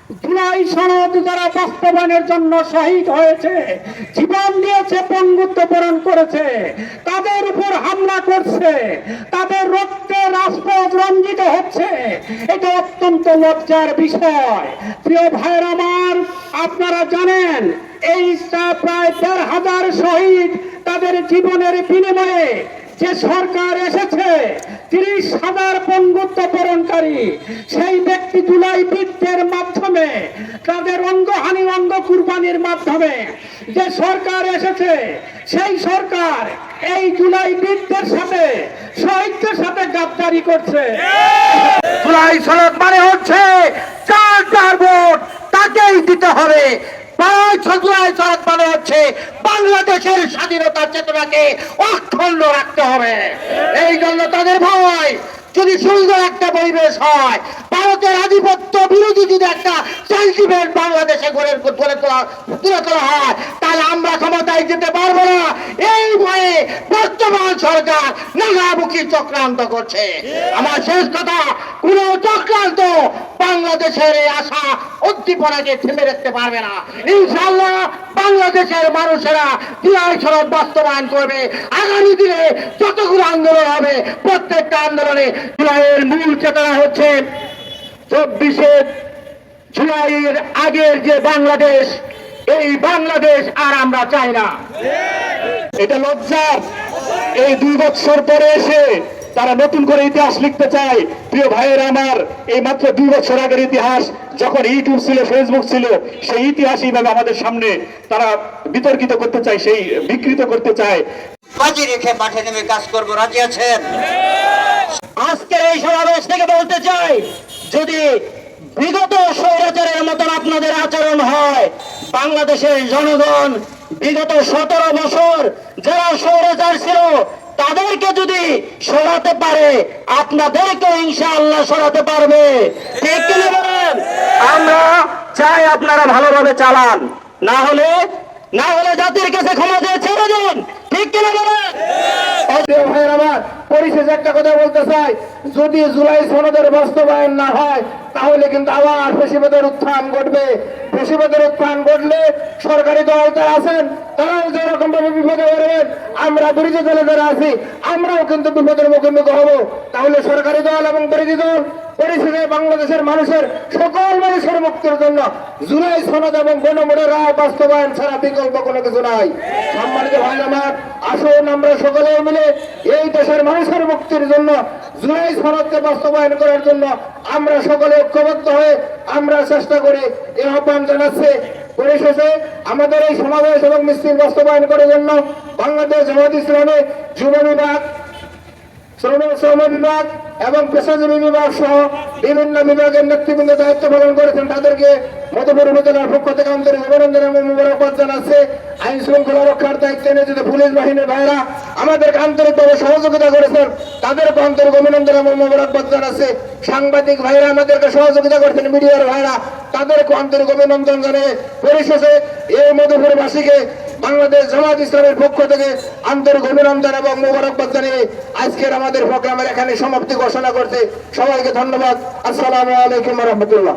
জুলাই সনদ যারা বাস্তবায়নের জন্য শহীদ হয়েছে, জীবন দিয়েছে, বঙ্গুত্ব বরণ করেছে, তাদের উপর হামলা করছে, তাদের রক্তে রাজপথ রঞ্জিত হচ্ছে। এটা অত্যন্ত লজ্জার বিষয়। প্রিয় ভাইয়ের আমার, আপনারা জানেন এই প্রায় ১,৫০০ শহীদ তাদের জীবনের বিনিময়ে যে সরকার এসেছে, ৩০,০০০ বঙ্গুত্ব বরণকারী সেই ব্যক্তি জুলাই বিদ্যের মাধ্যমে, তাদের অঙ্গহানি অঙ্গ কুরবানির মাধ্যমে যে সরকার এসেছে, সেই সরকার এই জুলাই বিদ্যের সাথে, শহীদদের সাথে গাদ্দারি করছে। জুলাই সনদ মানে হচ্ছে যার ভোট তাকেই দিতে হবে। জুলাই সনদ মানে হচ্ছে বাংলাদেশের স্বাধীনতার চেতনাকে অক্ষুণ্ণ রাখতে হবে। এই জন্য তাদের ভয়, যদি সুন্দর একটা পরিবেশ হয়, ভারতের আধিপত্য বিরোধী যদি একটা সেন্টিমেন্ট বাংলাদেশে গড়ে তোলা হয়, তাহলে আমরা ক্ষমতায় যেতে পারবো না। এই ভয়ে বর্তমান সরকার নানামুখী চক্রান্ত করছে। আমার শেষ কথা, কোন চক্রান্ত বাংলাদেশের এই আশা উদ্দীপনাকে থেমে রাখতে পারবে না। ইনশাআল্লাহ বাংলাদেশের মানুষেরা জুলাই সনদ বাস্তবায়ন করবে। আগামী দিনে যতগুলো আন্দোলন হবে, প্রত্যেকটা আন্দোলনে জুলাইয়ের মূল চেতনা হচ্ছে ২৪শে জুলাইয়ের আগের যে বাংলাদেশ, এই বাংলাদেশ আর আমরা চাই না। এটা লজ্জার। এই ২ বছর পরে এসে তারা নতুন করে ইতিহাস লিখতে চায়। প্রিয় ভাইয়েরা আমার, এই মাত্র ২ বছর আগের ইতিহাস, যখন ইউটিউব ছিল, ফেসবুক ছিল, সেই ইতিহাস এইভাবে আমাদের সামনে তারা বিতর্কিত করতে চায়, সেই বিকৃত করতে চায়। বাজি রেখে মাঠে নেমে কাজ করবো, রাজি আছেন? আজকের এই সমাবেশ থেকে বলতে চাই, যদি বিগত স্বৈরাচারের মতন আপনাদের আচরণ হয়, বাংলাদেশের জনগণ বিগত ১৭ বছর যারা স্বৈরাচার ছিল তাদেরকে যদি সরাতে পারে, আপনাদেরকে ইনশাআল্লাহ সরাতে পারবে। ঠিক কিনা বলেন? আমরা চাই আপনারা ভালোভাবে চালান, না হলে জাতির কাছে ক্ষমা চেয়ে ছেড়ে দিন। ঠিক কিনা বলেন? পরিশেষে একটা কথা বলতে চাই, যদি জুলাই সনদের বাস্তবায়ন না হয়, তাহলে কিন্তু আবার ফ্যাসিবাদের উত্থান ঘটবে। ফ্যাসিবাদের উত্থান ঘটলে সরকারি দল যারা আছেন তারাও যেরকম ভাবে বিপদে পড়বেন, আমরা বিরোধী দলে যারা আছি আমরাও কিন্তু বিপদের মুখোমুখি হব। তাহলে সরকারি দল এবং বিরোধী দল পরিশেষে বাংলাদেশের মানুষের, সকল মানুষের মুক্তির জন্য জুলাই সনদ এবং গণভোটের রায় বাস্তবায়ন ছাড়া বিকল্প কোনো কিছু নাই। সম্মানিত ভাই আমার, আসুন আমরা সকলে মিলে এই দেশের মানুষের মুক্তির জন্য জুলাই সনদকে বাস্তবায়ন করার জন্য আমরা সকলে ঐক্যবদ্ধ হয়ে আমরা চেষ্টা করি। এই আহ্বান জানাচ্ছে। পরিশেষে আমাদের এই সমাবেশ এবং মিছিল বাস্তবায়ন করার জন্য বাংলাদেশ জামায়াত ইসলামী যুব বিভাগ, শ্রম বিভাগ এবং পেশাজীবী বিভাগ সহ বিভিন্ন বিভাগের নেতৃবৃন্দ দায়িত্ব পালন করেছেন। তাদেরকে মধুপুর উপজেলার পক্ষ থেকে আন্তরিক অভিনন্দন এবং মোবারকবাদ জানাচ্ছে। আইন শৃঙ্খলা রক্ষার দায়িত্বে নিয়োজিত পুলিশ বাহিনীর ভাইরা আমাদেরকে আন্তরিকভাবে সহযোগিতা করেছেন, তাদেরকে আন্তরিক অভিনন্দন এবং মোবারকবাদ জানাচ্ছে। সাংবাদিক ভাইরা আমাদেরকে সহযোগিতা করছেন, মিডিয়ার ভাইরা, তাদেরকে আন্তরিক অভিনন্দন জানিয়ে পরিশেষে এই মধুপুরবাসীকে বাংলাদেশ জামায়াত ইসলামের পক্ষ থেকে আন্তরিক অভিনন্দন এবং মোবারকবাদ জানিয়ে আজকের আমাদের প্রোগ্রামের এখানে সমাপ্তি ঘোষণা করছে। সবাইকে ধন্যবাদ। আসসালামু আলাইকুম ওয়া রাহমাতুল্লাহ।